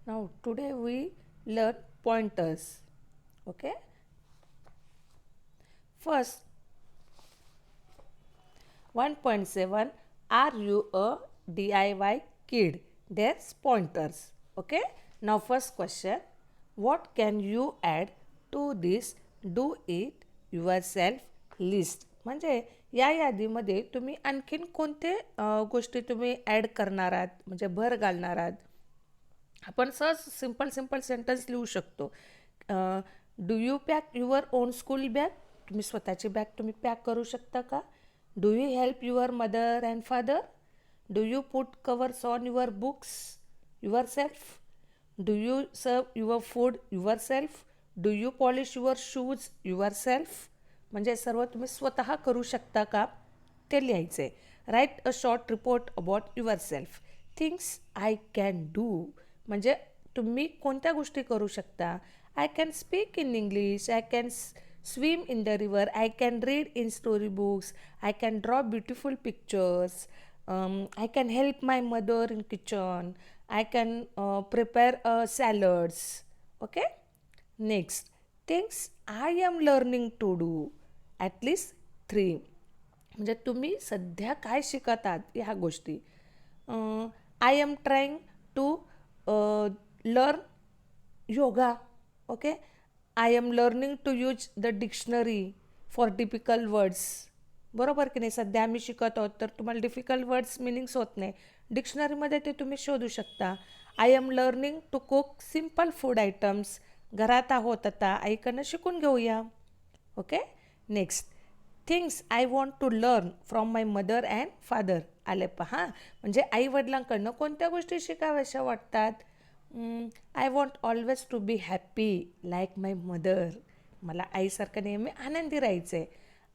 Now today we learn pointers. Okay. First 1.7, are you a DIY kid? There's pointers. Okay. Now first question, what can you add to this do it yourself list? म्हणजे या यादीमध्ये तुम्ही आणखीन कोणते गोष्टी तुम्ही add करणार आहात, म्हणजे भर घालणार आहात. आपण सहज सिंपल सिंपल सेंटेन्स लिहू शकतो. Do you pack your on school bag? तुम्ही स्वतःची बॅग तुम्ही पॅक करू शकता का? Do you help your mother and father? Do you put covers on your books your self? Do you serve your food your self? Do you polish your shoes your self? म्हणजे सर्व तुम्ही स्वतः करू शकता का ते लिहायचे. Right a short report about your self. Things I can do म्हणजे तुम्ही कोणत्या गोष्टी करू शकता. I can speak in English, I can swim in the river, I can read in story books, I can draw beautiful pictures, I can help my mother in kitchen, I can prepare salads. Okay. Next, things I am learning to do at least 3. म्हणजे तुम्ही सध्या काय शिकत आहात ह्या गोष्टी. I am trying to learn yoga. Okay. I am learning to use the dictionary for difficult words. बरोबर की नाही. सध्या आम्ही शिकत आहोत तर तुम्हाला डिफिकल्ट वर्ड्स मिनिंग्स होत नाही, डिक्शनरीमध्ये ते तुम्ही शोधू शकता. I am learning to cook simple food items. घरात आहोत आता, आईकडनं शिकून घेऊया. Okay. Next, things I want to learn from my mother and father. आले पहा, म्हणजे आई वडिलांकडनं कोणत्या गोष्टी शिकाव्याशा वाटतात. I want always to be happy like my mother. मला आईसारखं नेहमी आनंदी राहायचं आहे.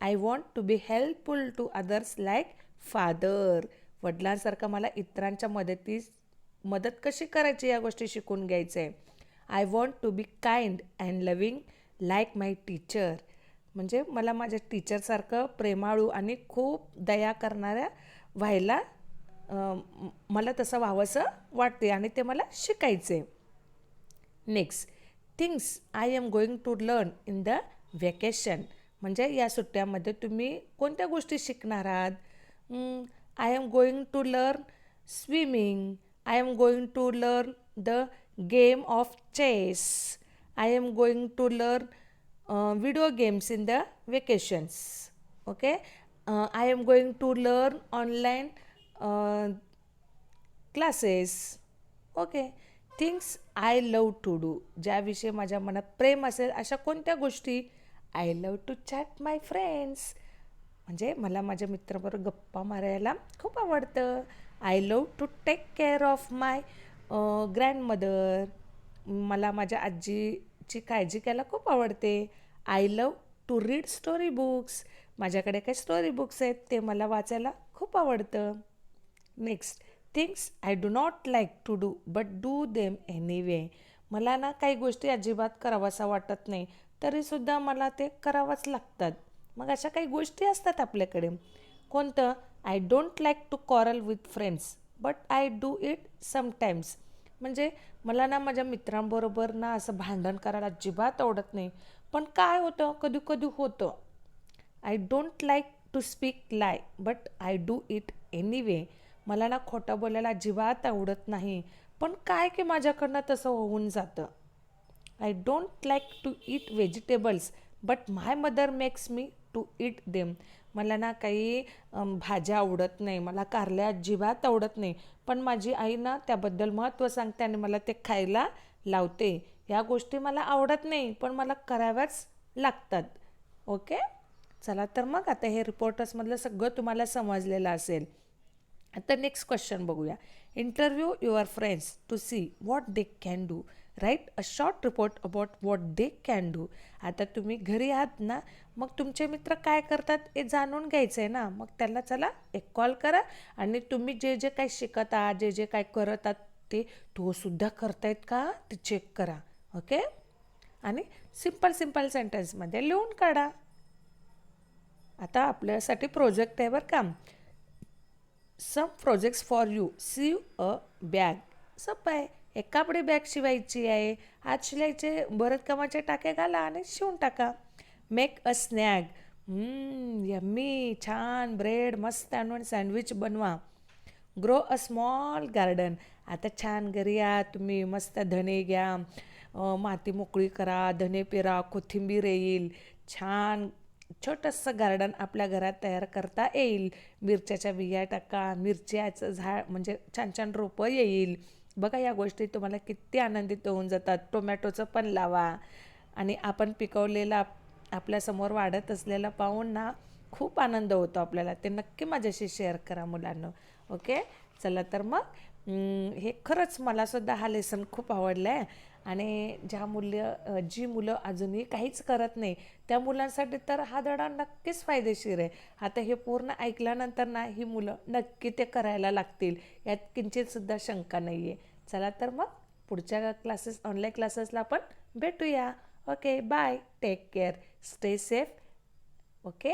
I want to be helpful to others like father. वडिलांसारखं मला इतरांच्या मदत कशी करायची या गोष्टी शिकून घ्यायचं आहे. I want to be kind and loving like my teacher. म्हणजे मला माझ्या टीचरसारखं प्रेमाळू आणि खूप दया करणाऱ्या व्हायला मला तसं व्हावंसं वाटते आणि ते मला शिकायचे. Next, things I am going to learn in the vacation. म्हणजे या सुट्ट्यामध्ये तुम्ही कोणत्या गोष्टी शिकणार आहात. I am going to learn swimming. I am going to learn the game of chess. I am going to learn video games in the vacations. Okay. I am going to learn online classes. Okay. Things I love to do. ज्याविषयी माझ्या मनात प्रेम असेल अशा कोणत्या गोष्टी. I love to chat my friends. म्हणजे मला माझ्या मित्राबरोबर गप्पा मारायला खूप आवडतं. I love to take care of my grandmother. मला माझ्या आजीची काळजी घ्यायला खूप आवडते. I love to read story books. माझ्याकडे काही स्टोरी बुक्स आहेत, ते मला वाचायला खूप आवडतं. Next, things I do not like to do but do them anyway. मला ना काही गोष्टी अजिबात करावासा वाटत नाही, तरीसुद्धा मला ते करावंच लागतात. मग अशा काही गोष्टी असतात आपल्याकडे. कोणतं. I don't like to quarrel with friends but I do it sometimes. म्हणजे मला ना माझ्या मित्रांबरोबर ना असं भांडण करायला अजिबात आवडत नाही, पण काय होतं कधी कधी होतं. I don't like to speak lie but I do it anyway. मला ना खोटं बोलायला अजिबात आवडत नाही, पण काय की माझ्याकडनं तसं होऊन जातं. I don't like to eat vegetables but my mother makes me to eat them. मला ना काही भाज्या आवडत नाही, मला कारल्या अजिबात आवडत नाही, पण माझी आई ना त्याबद्दल महत्त्व सांगते आणि मला ते खायला लावते. या गोष्टी मला आवडत नाही, पण मला कराव्याच लागतात. ओके. चला तर मग आता हे रिपोर्टर्समधलं सगळं तुम्हाला समजलेलं असेल. आता नेक्स्ट क्वेश्चन बघूया. Interview your friends to see what they can do. Write a short report about what they can do. आता तुम्ही घरी आहात ना, मग तुमचे मित्र काय करतात हे जाणून घ्यायचं आहे ना. मग त्याला चला एक कॉल करा आणि तुम्ही जे जे काही शिकत आहात, जे जे काय करत आहात ते तो सुद्धा करतायत का ते चेक करा. ओके. आणि सिम्पल सिम्पल सेंटेन्समध्ये लिहून काढा. आता आपल्यासाठी प्रोजेक्ट आहे बरं का. Some projects for you. Sew a bag. सोपं आहे. एक कापडी बॅग शिवायची आहे. हात शिलाईचे भरतकामाचे टाके घाला आणि शिवून टाका. Make a snack. यम्मी, छान ब्रेड मस्त आणून सँडविच बनवा. Grow a small garden. आता छान घरी या तुम्ही, मस्त धने घ्या, माती मोकळी करा, धने पेरा, कोथिंबीर येईल, छान छोटंसं गार्डन आपल्या घरात तयार करता येईल. मिरच्याच्या बिया टाका, मिरच्याचं झाड म्हणजे छान छान रोपं येईल. बघा या गोष्टी तुम्हाला किती आनंदित होऊन जातात. टोमॅटोचं पण लावा आणि आपण पिकवलेला आपल्यासमोर वाढत असलेला पाहून ना खूप आनंद होतो आपल्याला. ते नक्की माझ्याशी शेअर करा मुलांना. ओके, चला तर मग हे खरंच मलासुद्धा हा लेसन खूप आवडला आहे. आणि जी मुलं अजूनही काहीच करत नाही त्या मुलांसाठी तर हा धडा नक्कीच फायदेशीर आहे. आता हे पूर्ण ऐकल्यानंतर ना ही मुलं नक्की ते करायला लागतील, यात किंचितसुद्धा शंका नाही आहे. चला तर मग पुढच्या ऑनलाईन क्लासेसला आपण भेटूया. Okay, bye, take care, stay safe. Okay.